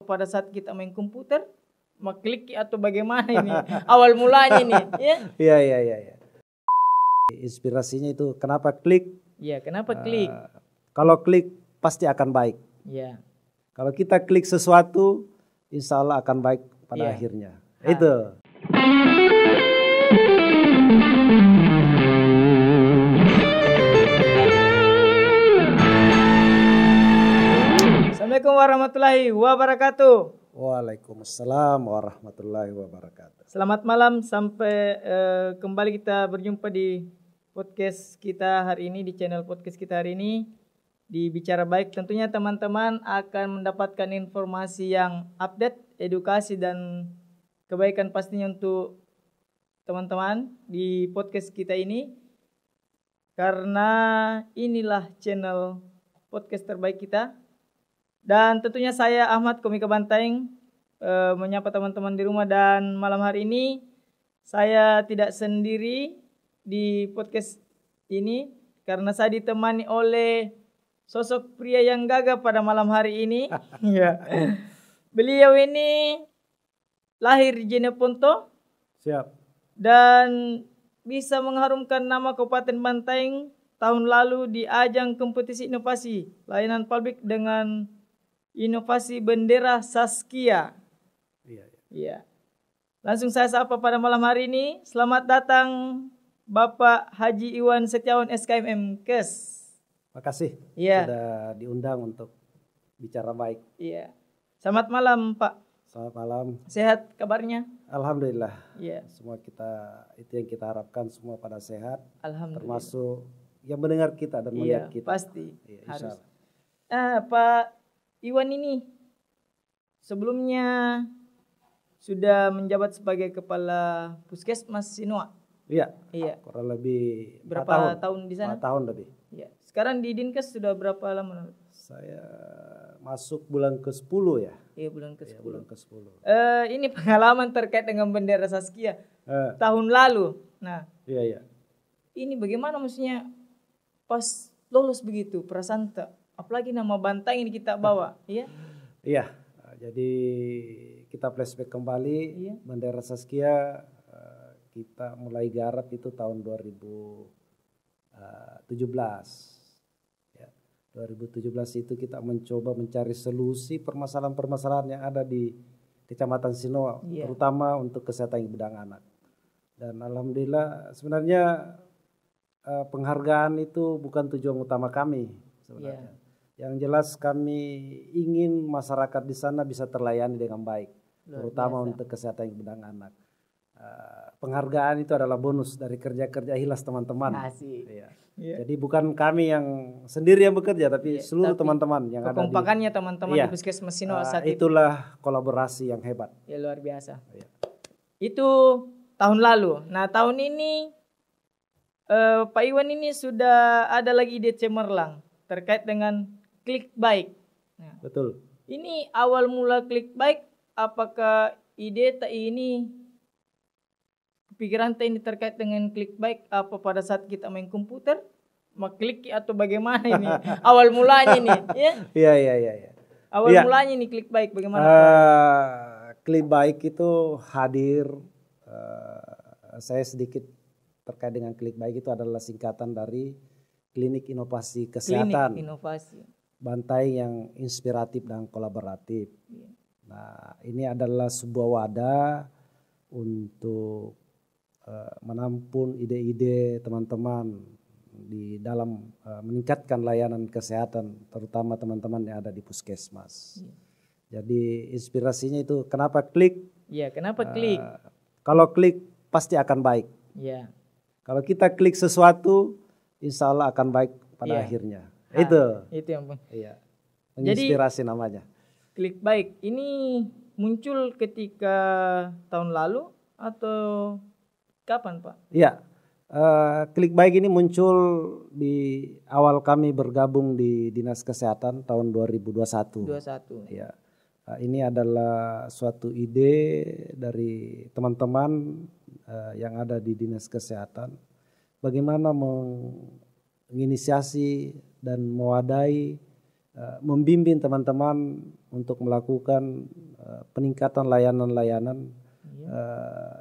pada saat kita main komputer, klik atau bagaimana ini awal mulanya nih, ya? Iya. Inspirasinya itu kenapa klik? Ya, kenapa klik? Kalau klik pasti akan baik. Ya. Kalau kita klik sesuatu, insya Allah akan baik pada akhirnya. Itu. Assalamualaikum warahmatullahi wabarakatuh. Waalaikumsalam warahmatullahi wabarakatuh. Selamat malam, sampai kembali kita berjumpa di podcast kita hari ini, di channel podcast kita hari ini, di Bicara Baik. Tentunya teman-teman akan mendapatkan informasi yang update, edukasi dan kebaikan pastinya untuk teman-teman di podcast kita ini. Karena inilah channel podcast terbaik kita. Dan tentunya saya Ahmad Komika Bantaeng menyapa teman-teman di rumah, dan malam hari ini saya tidak sendiri di podcast ini karena saya ditemani oleh sosok pria yang gagah pada malam hari ini. Ya. Beliau ini lahir di Jeneponto. Siap. Dan bisa mengharumkan nama Kabupaten Bantaeng tahun lalu di ajang kompetisi inovasi layanan publik dengan inovasi bendera Saskia. Iya. Langsung saya sapa pada malam hari ini. Selamat datang Bapak Haji Iwan Setiawan SKMM Kes. Makasih sudah diundang untuk bicara baik. Iya. Selamat malam Pak. Selamat malam. Sehat kabarnya? Alhamdulillah. Iya. Semua itu yang kita harapkan, semua pada sehat. Alhamdulillah. Termasuk yang mendengar kita dan melihat kita. Pasti. Iya, harus. Pak Iwan ini sebelumnya sudah menjabat sebagai kepala Puskesmas Sinoa. Iya. Kurang lebih berapa tahun di sana? 4 tahun lebih. Iya. Sekarang di Dinkes sudah berapa lama? Saya masuk bulan ke-10 ya. Iya, bulan ke-10. Bulan ke-10. Ini pengalaman terkait dengan bendera Saskia tahun lalu. Nah. Iya. Ini bagaimana maksudnya pas lolos begitu perasaan apalagi nama Bantaeng ini kita bawa, Iya. Jadi kita flashback kembali, bendera Saskia kita mulai garap itu tahun 2017. Ya, 2017 itu kita mencoba mencari solusi permasalahan-permasalahan yang ada di Kecamatan Sinoa, terutama untuk kesehatan ibu dan anak. Dan alhamdulillah sebenarnya penghargaan itu bukan tujuan utama kami sebenarnya. Yang jelas kami ingin masyarakat di sana bisa terlayani dengan baik, terutama untuk kesehatan ibu dan anak. Penghargaan itu adalah bonus dari kerja-kerja ikhlas teman-teman. Jadi bukan kami yang sendiri yang bekerja, tapi seluruh teman-teman yang ada di kekompakannya teman-teman di Puskesmas Sinoa saat itu. Itulah kolaborasi yang hebat. Ya, luar biasa. Itu tahun lalu. Nah, tahun ini Pak Iwan ini sudah ada lagi ide cemerlang terkait dengan klik baik. Nah, betul. Ini awal mula klik baik, apakah ide ini pikiran ini terkait dengan klik baik apa pada saat kita main komputer, klik atau bagaimana ini awal mulanya nih, Iya. Awal mulanya nih klik baik bagaimana? Klik baik itu hadir, saya sedikit terkait dengan klik baik itu adalah singkatan dari Klinik Inovasi Kesehatan. Klinik Inovasi Bantaeng yang inspiratif dan kolaboratif. Nah, ini adalah sebuah wadah untuk menampung ide-ide teman-teman di dalam meningkatkan layanan kesehatan, terutama teman-teman yang ada di puskesmas. Jadi inspirasinya itu kenapa klik? Iya, kenapa klik? Kalau klik pasti akan baik. Iya. Kalau kita klik sesuatu, insya Allah akan baik pada akhirnya. Itu yang menginspirasi namanya. Klik baik ini muncul ketika tahun lalu atau kapan Pak? Iya, klik baik ini muncul di awal kami bergabung di Dinas Kesehatan tahun 2021. Iya, ini adalah suatu ide dari teman-teman yang ada di Dinas Kesehatan. Bagaimana menginisiasi dan mewadahi membimbing teman-teman untuk melakukan peningkatan layanan-layanan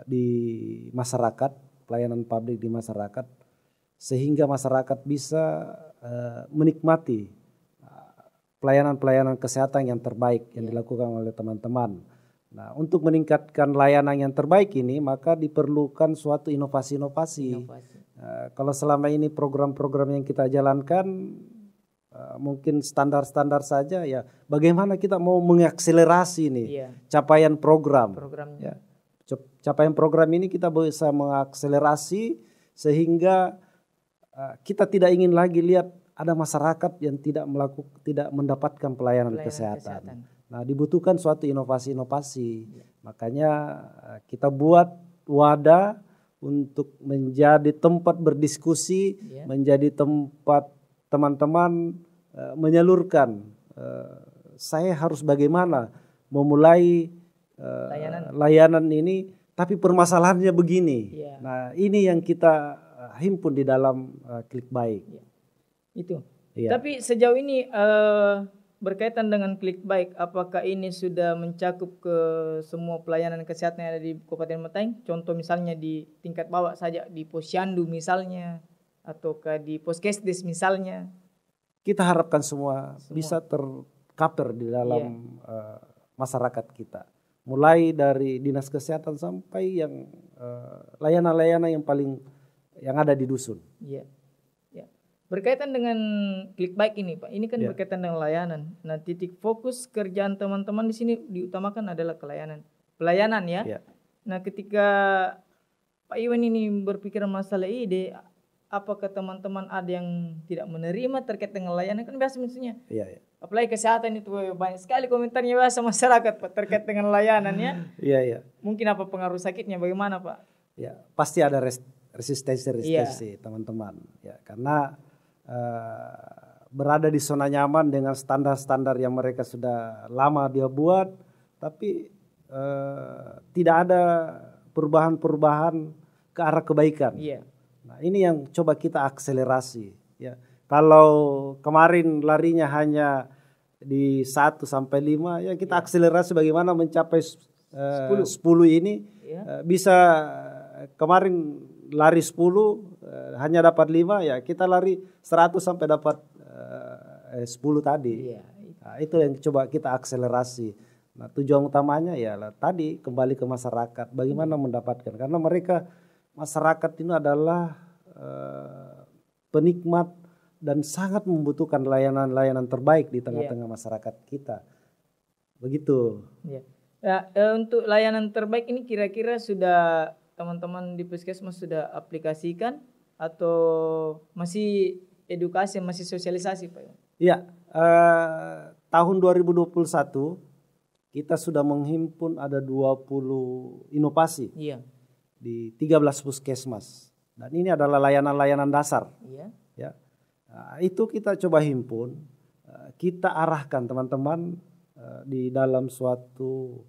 di masyarakat, pelayanan publik di masyarakat, sehingga masyarakat bisa menikmati pelayanan-pelayanan kesehatan yang terbaik yang dilakukan oleh teman-teman. Nah, untuk meningkatkan layanan yang terbaik ini, maka diperlukan suatu inovasi-inovasi. Kalau selama ini program-program yang kita jalankan mungkin standar-standar saja, ya bagaimana kita mau mengakselerasi nih capaian program. Ya. Capaian program ini kita bisa mengakselerasi sehingga kita tidak ingin lagi lihat ada masyarakat yang tidak mendapatkan pelayanan kesehatan. Nah, dibutuhkan suatu inovasi-inovasi. Makanya kita buat wadah untuk menjadi tempat berdiskusi, menjadi tempat teman-teman menyalurkan saya harus bagaimana memulai layanan ini, tapi permasalahannya begini. Nah, ini yang kita himpun di dalam Klik Baik. Itu. Tapi sejauh ini berkaitan dengan Klik Baik, apakah ini sudah mencakup ke semua pelayanan kesehatan yang ada di Kabupaten Mataeng? Contoh misalnya di tingkat bawah saja, di Posyandu misalnya, ataukah di Poskesdes misalnya? Kita harapkan semua bisa tercover di dalam masyarakat kita. Mulai dari dinas kesehatan sampai yang layanan-layanan yang ada di dusun. Berkaitan dengan Klik Baik ini, Pak, ini kan berkaitan dengan layanan. Nah, titik fokus kerjaan teman-teman di sini diutamakan adalah pelayanan ya. Nah, ketika Pak Iwan ini berpikiran masalah ide, apakah teman-teman ada yang tidak menerima terkait dengan layanan? Kan biasa misalnya. Apalagi kesehatan itu banyak sekali komentarnya biasa masyarakat, Pak, terkait dengan layanan ya. Mungkin apa pengaruh sakitnya, bagaimana, Pak? Ya, pasti ada resistensi teman-teman. Ya, karena berada di zona nyaman dengan standar-standar yang mereka sudah lama dia buat, tapi tidak ada perubahan-perubahan ke arah kebaikan. Nah, ini yang coba kita akselerasi. Ya, kalau kemarin larinya hanya di 1 sampai 5, ya kita akselerasi bagaimana mencapai 10 ini. Bisa kemarin lari 10 hanya dapat 5, ya kita lari 100 sampai dapat 10 tadi. Nah, itu yang coba kita akselerasi. Nah, tujuan utamanya ya tadi kembali ke masyarakat, bagaimana mendapatkan, karena masyarakat ini adalah penikmat dan sangat membutuhkan layanan-layanan terbaik di tengah-tengah masyarakat kita. Begitu. Untuk layanan terbaik ini kira-kira sudah teman-teman di Puskesmas sudah aplikasikan atau masih edukasi, masih sosialisasi, Pak? Iya, tahun 2021 kita sudah menghimpun ada 20 inovasi di 13 puskesmas. Dan ini adalah layanan-layanan dasar. Ya. Nah, itu kita coba himpun, kita arahkan teman-teman di dalam suatu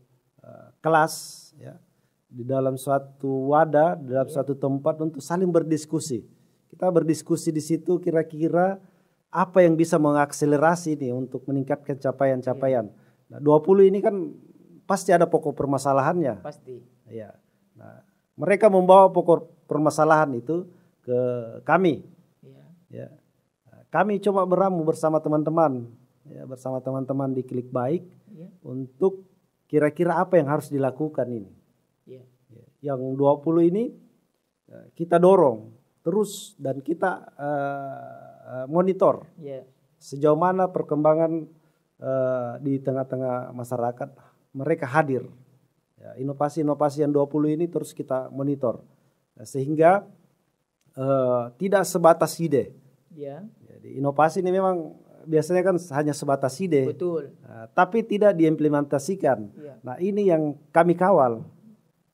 kelas, ya, di dalam suatu wadah, di dalam suatu tempat untuk saling berdiskusi. Kita berdiskusi di situ kira-kira apa yang bisa mengakselerasi nih untuk meningkatkan capaian-capaian. Nah, 20 ini kan pasti ada pokok permasalahannya. Pasti. Ya. Nah, mereka membawa pokok permasalahan itu ke kami. Ya. Nah, kami coba beramu bersama teman-teman, ya, bersama teman-teman di Klik Baik untuk kira-kira apa yang harus dilakukan ini. Yang 20 ini kita dorong terus dan kita monitor sejauh mana perkembangan di tengah-tengah masyarakat mereka hadir. Ya, inovasi-inovasi yang 20 ini terus kita monitor sehingga tidak sebatas ide. Jadi inovasi ini memang biasanya kan hanya sebatas ide. Betul. Tapi tidak diimplementasikan. Nah, ini yang kami kawal.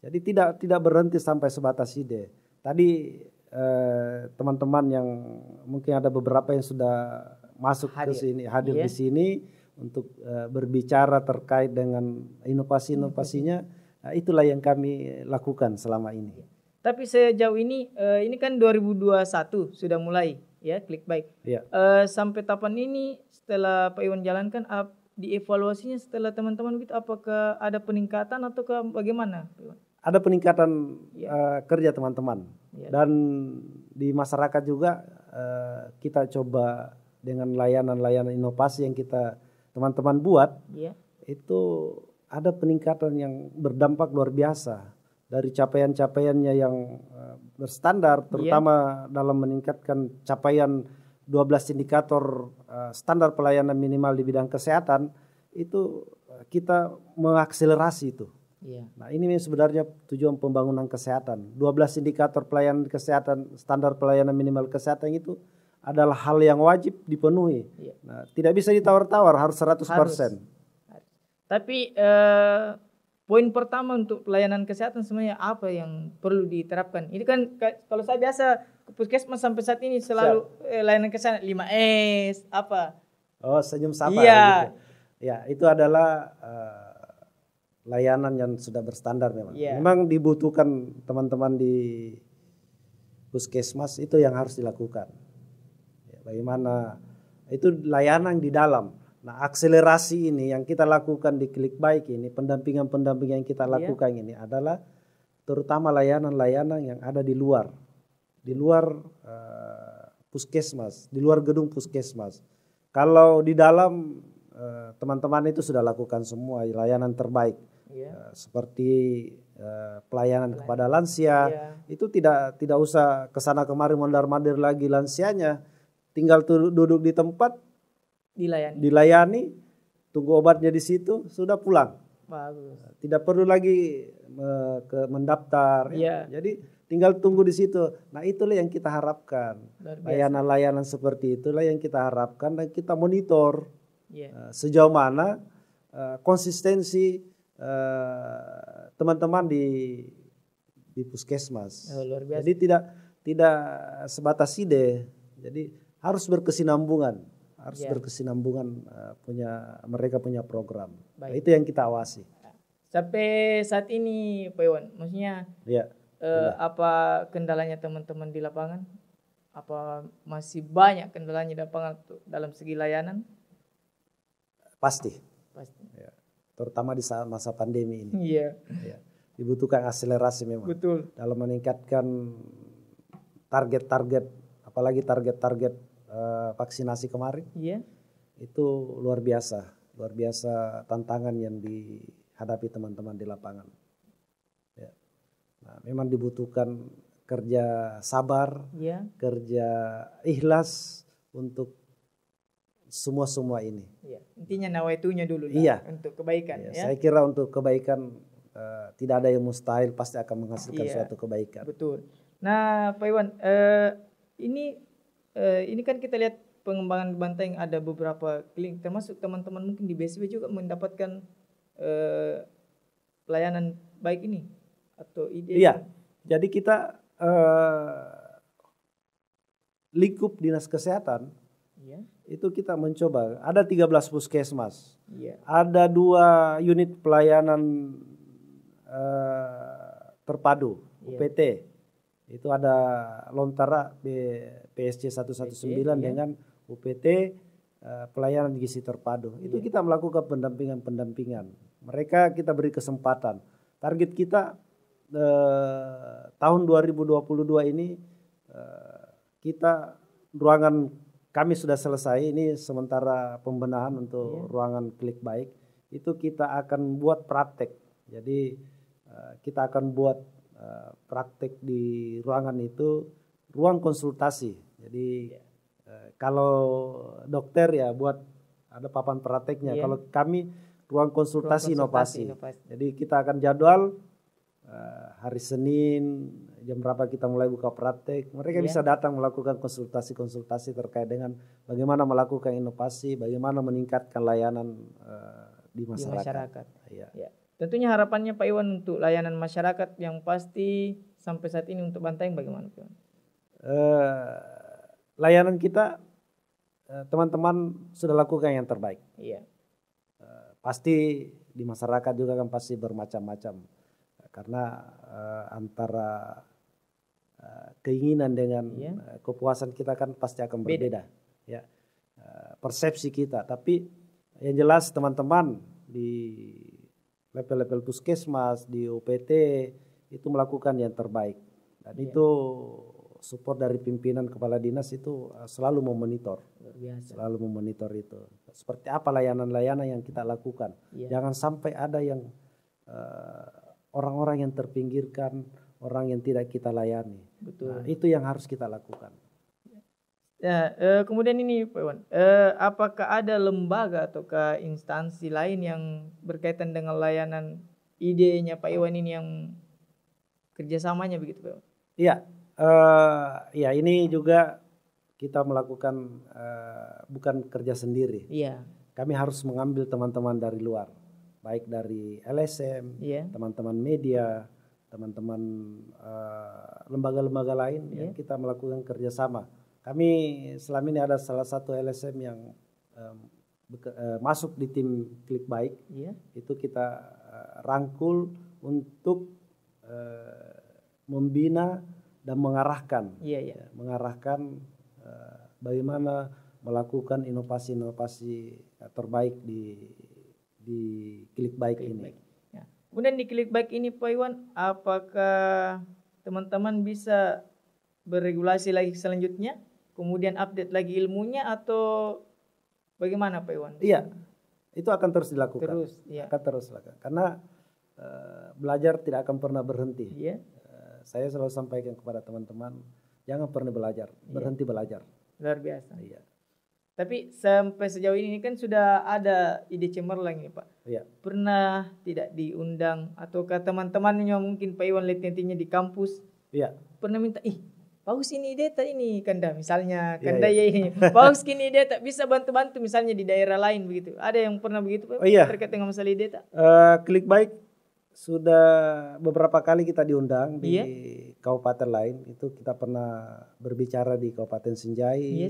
Jadi tidak berhenti sampai sebatas ide. Tadi teman-teman yang mungkin ada beberapa yang sudah masuk ke sini, hadir di sini untuk berbicara terkait dengan inovasi-inovasinya. Nah, itulah yang kami lakukan selama ini. Tapi sejauh ini kan 2021 sudah mulai ya Clickbait. Iya. Sampai tahapan ini setelah Pak Iwan jalankan dievaluasinya setelah teman-teman gitu, apakah ada peningkatan atau bagaimana Pak Iwan? Ada peningkatan kerja teman-teman dan di masyarakat juga kita coba dengan layanan-layanan inovasi yang kita teman-teman buat, itu ada peningkatan yang berdampak luar biasa dari capaian-capaiannya yang berstandar, terutama dalam meningkatkan capaian 12 indikator standar pelayanan minimal di bidang kesehatan, itu kita mengakselerasi itu. Nah ini sebenarnya tujuan pembangunan kesehatan. 12 indikator pelayanan kesehatan, standar pelayanan minimal kesehatan itu adalah hal yang wajib dipenuhi. Nah, tidak bisa ditawar-tawar, harus 100%. Tapi poin pertama untuk pelayanan kesehatan sebenarnya apa yang perlu diterapkan? Ini kan kalau saya biasa ke puskesmas sampai saat ini selalu layanan kesehatan 5S apa? Oh, senyum sapa gitu. Ya, itu adalah layanan yang sudah berstandar memang. Memang dibutuhkan teman-teman di puskesmas itu yang harus dilakukan. Bagaimana itu layanan di dalam. Nah, akselerasi ini yang kita lakukan di Clickbait ini, pendampingan-pendampingan yang kita lakukan ini adalah terutama layanan-layanan yang ada di luar puskesmas, di luar gedung puskesmas. Kalau di dalam teman-teman itu sudah lakukan semua layanan terbaik, seperti pelayanan kepada lansia, itu tidak usah kesana kemari mondar-mandir lagi lansianya. Tinggal duduk di tempat, dilayani, tunggu obatnya di situ, sudah pulang. Bagus. Tidak perlu lagi mendaftar. Jadi tinggal tunggu di situ. Nah itulah yang kita harapkan. Layanan-layanan seperti itulah yang kita harapkan dan kita monitor sejauh mana konsistensi teman-teman di puskesmas. Luar biasa. Jadi tidak sebatas ide. Jadi harus berkesinambungan, mereka punya program. Nah, itu yang kita awasi. Sampai saat ini Pak Iwan, maksudnya apa kendalanya teman-teman di lapangan? Apa masih banyak kendalanya di lapangan dalam segi layanan? Pasti. Ya. Terutama di saat masa pandemi ini. Dibutuhkan akselerasi memang. Betul. Dalam meningkatkan target-target, apalagi target-target vaksinasi kemarin, itu luar biasa tantangan yang dihadapi teman-teman di lapangan. Nah, memang dibutuhkan kerja sabar, kerja ikhlas untuk semua ini. Intinya nawaitunya dulu lah untuk kebaikan. Saya kira untuk kebaikan tidak ada yang mustahil, pasti akan menghasilkan suatu kebaikan. Betul. Nah, Pak Iwan, ini kan kita lihat pengembangan di Banteng ada beberapa klinik, termasuk teman-teman mungkin di BSW juga mendapatkan pelayanan baik ini atau ide. Jadi kita lingkup dinas kesehatan itu kita mencoba ada 13 puskesmas, ada 2 unit pelayanan terpadu UPT. Itu ada Lontara PSC 119 dengan UPT pelayanan gizi terpadu. Itu kita melakukan pendampingan. Mereka kita beri kesempatan. Target kita tahun 2022 ini kita ruangan kami sudah selesai. Ini sementara pembenahan untuk ruangan Clickbait. Itu kita akan buat praktek. Jadi kita akan buat praktek di ruangan itu ruang konsultasi. Jadi kalau dokter buat ada papan prakteknya. Kalau kami ruang konsultasi inovasi. Jadi kita akan jadwal hari Senin jam berapa kita mulai buka praktek. Mereka bisa datang melakukan konsultasi terkait dengan bagaimana melakukan inovasi, bagaimana meningkatkan layanan di masyarakat. Tentunya harapannya Pak Iwan untuk layanan masyarakat yang pasti sampai saat ini untuk Banteng bagaimana Pak Iwan? Layanan kita teman-teman sudah lakukan yang terbaik. Pasti di masyarakat juga kan pasti bermacam-macam. Karena antara keinginan dengan kepuasan kita kan pasti akan berbeda. Ya, persepsi kita. Tapi yang jelas teman-teman di level-level puskesmas, di UPT itu melakukan yang terbaik. Dan itu support dari pimpinan kepala dinas itu selalu memonitor. Selalu memonitor itu. Seperti apa layanan-layanan yang kita lakukan. Jangan sampai ada yang orang-orang yang terpinggirkan, orang yang tidak kita layani. Betul. Nah, itu yang harus kita lakukan. Ya, kemudian ini Pak Iwan, apakah ada lembaga atau instansi lain yang berkaitan dengan layanan idenya Pak Iwan ini yang kerjasamanya begitu Pak Iwan? Iya, ya ini juga kita melakukan bukan kerja sendiri. Iya. Kami harus mengambil teman-teman dari luar, baik dari LSM, teman-teman media, teman-teman lembaga-lembaga lain yang kita melakukan kerjasama. Kami selama ini ada salah satu LSM yang masuk di tim Klik Baik. Itu kita rangkul untuk membina dan mengarahkan, mengarahkan bagaimana melakukan inovasi-inovasi terbaik di Klik Baik ini. Ya. Kemudian di Klik Baik ini Pak Iwan, apakah teman-teman bisa beregulasi lagi selanjutnya, kemudian update lagi ilmunya atau bagaimana Pak Iwan? Iya, itu akan terus dilakukan. Akan terus dilakukan. Karena belajar tidak akan pernah berhenti. Saya selalu sampaikan kepada teman-teman, jangan pernah belajar, berhenti belajar. Luar biasa. Tapi sampai sejauh ini kan sudah ada ide cemerlang nih Pak. Pernah tidak diundang ataukah teman-temannya mungkin Pak Iwan lihat nantinya di kampus? Pernah minta, bagus ini ide tak ini Kanda misalnya Kanda ini bagus ini ide tak bisa bantu-bantu misalnya di daerah lain begitu. Ada yang pernah begitu Pak? Terkait dengan masalah ide tak? Klik Baik sudah beberapa kali kita diundang di kabupaten lain. Itu kita pernah berbicara di Kabupaten Sinjai,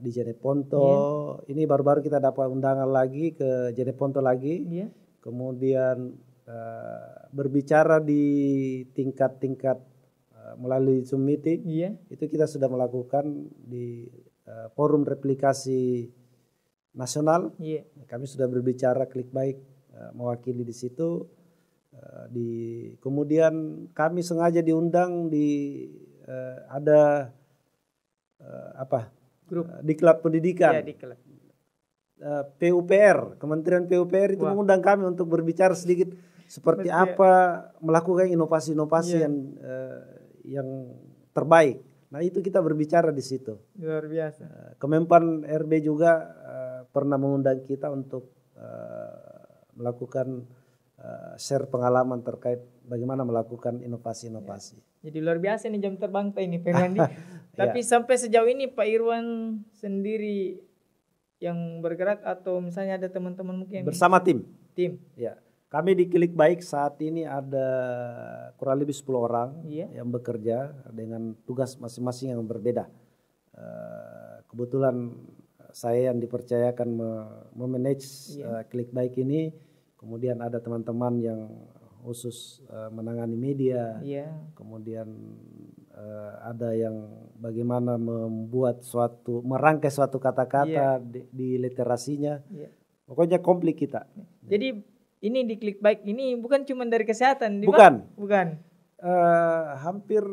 di Jeneponto. Ini baru-baru kita dapat undangan lagi ke Jeneponto lagi. Kemudian berbicara di tingkat-tingkat melalui Zoom meeting. Itu kita sudah melakukan di forum replikasi nasional. Kami sudah berbicara Klik Baik mewakili di situ. Kemudian kami sengaja diundang di ada grup di klub pendidikan. PUPR, Kementerian PUPR itu mengundang kami untuk berbicara sedikit seperti apa melakukan inovasi-inovasi yang terbaik. Nah itu kita berbicara di situ. Luar biasa. Kemenpan RB juga pernah mengundang kita untuk melakukan share pengalaman terkait bagaimana melakukan inovasi-inovasi. Jadi luar biasa nih jam terbang ini Pak Irwan. Tapi sampai sejauh ini Pak Irwan sendiri yang bergerak atau misalnya ada teman-teman mungkin yang bersama tim. Ya. Kami di Klik Baik saat ini ada kurang lebih 10 orang yang bekerja dengan tugas masing-masing yang berbeda. Kebetulan saya yang dipercayakan memanage Klik Baik ini, kemudian ada teman-teman yang khusus menangani media, kemudian ada yang bagaimana merangkai suatu kata-kata di literasinya. Pokoknya komplit kita. Jadi ini di Klik Baik ini bukan cuma dari kesehatan, bukan. Hampir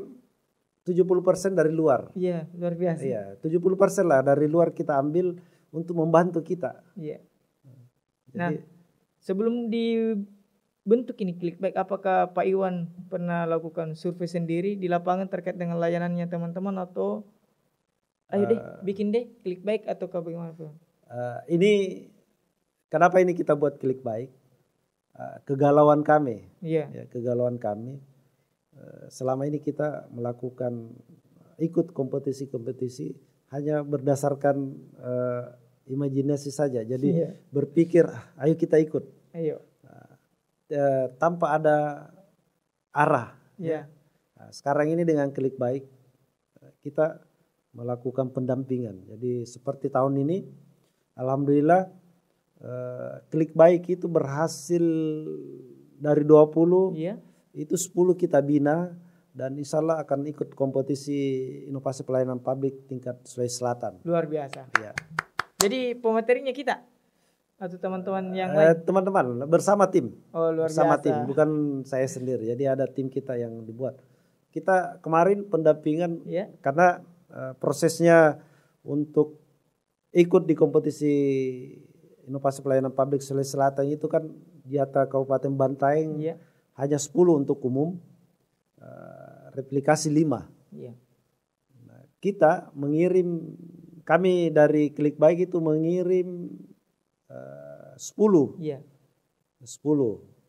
70% dari luar. Iya, luar biasa. Iya, 70% lah dari luar kita ambil untuk membantu kita. Nah, sebelum dibentuk ini Klik Baik, apakah Pak Iwan pernah lakukan survei sendiri di lapangan terkait dengan layanannya teman-teman atau ayo deh bikin deh Klik Baik atau bagaimana Pak? Ini kenapa ini kita buat Klik Baik? Kegalauan kami. Kegalauan kami. Selama ini kita melakukan ikut kompetisi-kompetisi hanya berdasarkan imajinasi saja. Jadi berpikir ayo kita ikut. Tanpa ada arah. Sekarang ini dengan Klik Baik kita melakukan pendampingan. Jadi seperti tahun ini alhamdulillah Klik Baik itu berhasil dari 20 itu 10 kita bina dan insya Allah akan ikut kompetisi inovasi pelayanan publik tingkat Sulawesi Selatan. Luar biasa. Ya. Jadi pematerinya kita atau teman-teman yang lain? Teman-teman bersama tim. Oh, luar bersama biasa. tim, bukan saya sendiri. Jadi ada tim kita yang dibuat. Kita kemarin pendampingan karena prosesnya untuk ikut di kompetisi inovasi pelayanan publik Sulawesi Selatan itu kan di atas Kabupaten Bantaeng hanya 10 untuk umum. Replikasi 5. Nah, kita mengirim, kami dari Klik Baik itu mengirim 10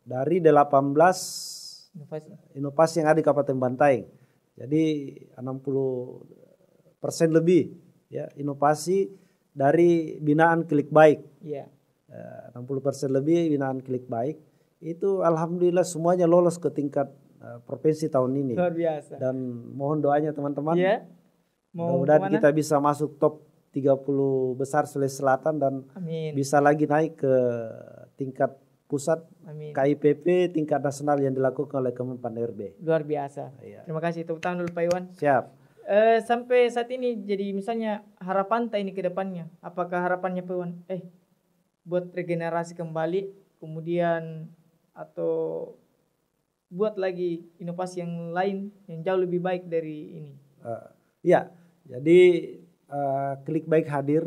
dari 18 inovasi yang ada di Kabupaten Bantaeng. Jadi 60% lebih ya inovasi dari binaan Klik Baik. 60% lebih binaan Klik Baik itu alhamdulillah semuanya lolos ke tingkat provinsi tahun ini. Luar biasa. Dan mohon doanya teman-teman. Mudah-mudahan kita bisa masuk top 30 besar Sulawesi Selatan dan bisa lagi naik ke tingkat pusat KIPP tingkat nasional yang dilakukan oleh Kemenpan RB. Luar biasa. Terima kasih. Tepuk tangan dulu Pak Iwan. Siap. Sampai saat ini jadi misalnya harapan ini ke depannya. Apakah harapannya Pak Iwan? Buat regenerasi kembali kemudian atau buat lagi inovasi yang lain yang jauh lebih baik dari ini. Jadi Klik Baik hadir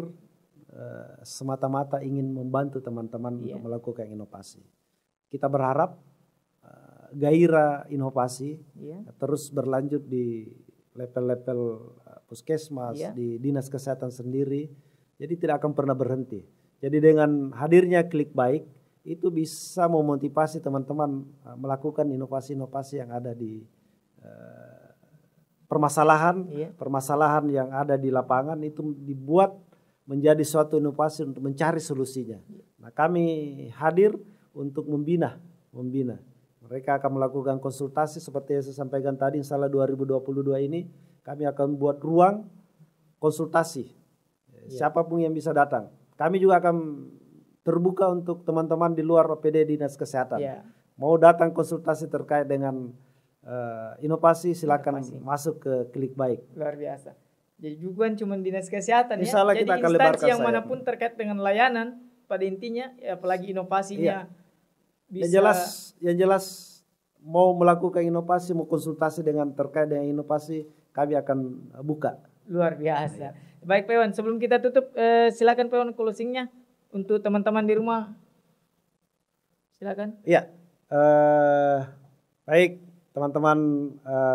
semata-mata ingin membantu teman-teman untuk melakukan inovasi. Kita berharap gairah inovasi terus berlanjut di level-level puskesmas, di dinas kesehatan sendiri. Jadi tidak akan pernah berhenti. Jadi dengan hadirnya Klik Baik itu bisa memotivasi teman-teman melakukan inovasi-inovasi yang ada di permasalahan yang ada di lapangan itu dibuat menjadi suatu inovasi untuk mencari solusinya. Nah, kami hadir untuk membina. Mereka akan melakukan konsultasi seperti yang saya sampaikan tadi, insya Allah 2022 ini kami akan buat ruang konsultasi. Siapapun yang bisa datang. Kami juga akan terbuka untuk teman-teman di luar OPD Dinas Kesehatan. Mau datang konsultasi terkait dengan inovasi silakan masuk ke Klik Baik. Luar biasa. Jadi bukan cuma Dinas Kesehatan Insya Allah Jadi kita akan instansi yang manapun terkait dengan layanan pada intinya apalagi inovasinya bisa. Yang jelas mau melakukan inovasi, mau konsultasi dengan terkait dengan inovasi, kami akan buka. Luar biasa. Baik Pak Iwan, sebelum kita tutup silakan Pak Iwan closingnya untuk teman-teman di rumah. Silakan. Baik teman-teman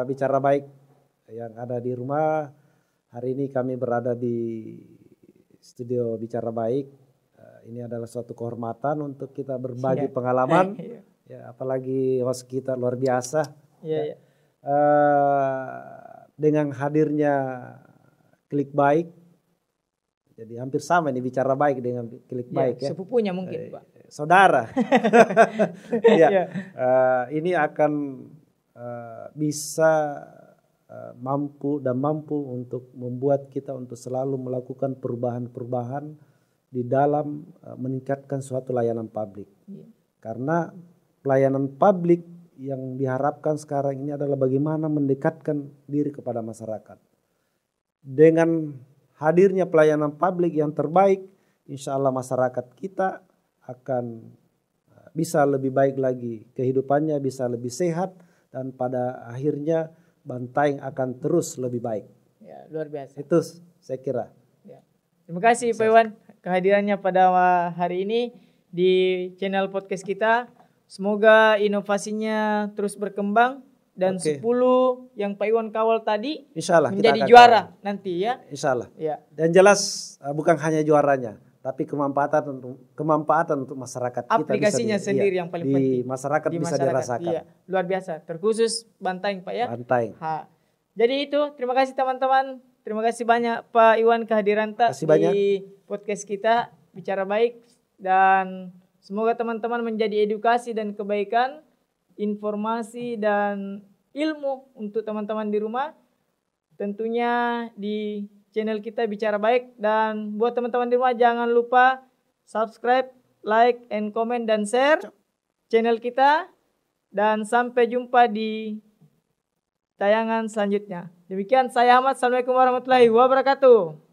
Bicara Baik yang ada di rumah, hari ini kami berada di studio Bicara Baik. Ini adalah suatu kehormatan untuk kita berbagi pengalaman. Apalagi host kita luar biasa. Dengan hadirnya Klik Baik, jadi hampir sama nih Bicara Baik dengan Klik Baik sepupunya mungkin Pak. Saudara. Ini akan bisa mampu untuk membuat kita untuk selalu melakukan perubahan-perubahan di dalam meningkatkan suatu layanan publik. Karena pelayanan publik yang diharapkan sekarang ini adalah bagaimana mendekatkan diri kepada masyarakat. Dengan hadirnya pelayanan publik yang terbaik, insya Allah masyarakat kita akan bisa lebih baik lagi kehidupannya, bisa lebih sehat, dan pada akhirnya Bantaeng akan terus lebih baik. Luar biasa. Itu saya kira. Terima kasih Pak Iwan kehadirannya pada hari ini di channel podcast kita. Semoga inovasinya terus berkembang dan 10 yang Pak Iwan kawal tadi menjadi juara nanti ya. Insya Allah. Dan jelas bukan hanya juaranya, tapi kemanfaatan untuk masyarakat kita. Aplikasinya sendiri yang paling penting. Di masyarakat bisa dirasakan. Luar biasa. Terkhusus Bantaeng Pak ya. Bantaeng. Jadi itu terima kasih teman-teman. Terima kasih banyak Pak Iwan kehadiran di podcast kita Bicara Baik, dan semoga teman-teman menjadi edukasi dan kebaikan, informasi dan ilmu untuk teman-teman di rumah. Tentunya di channel kita Bicara Baik, dan buat teman-teman di rumah jangan lupa subscribe, like, and comment dan share channel kita, dan sampai jumpa di tayangan selanjutnya. Demikian saya Ahmad. Assalamualaikum warahmatullahi wabarakatuh.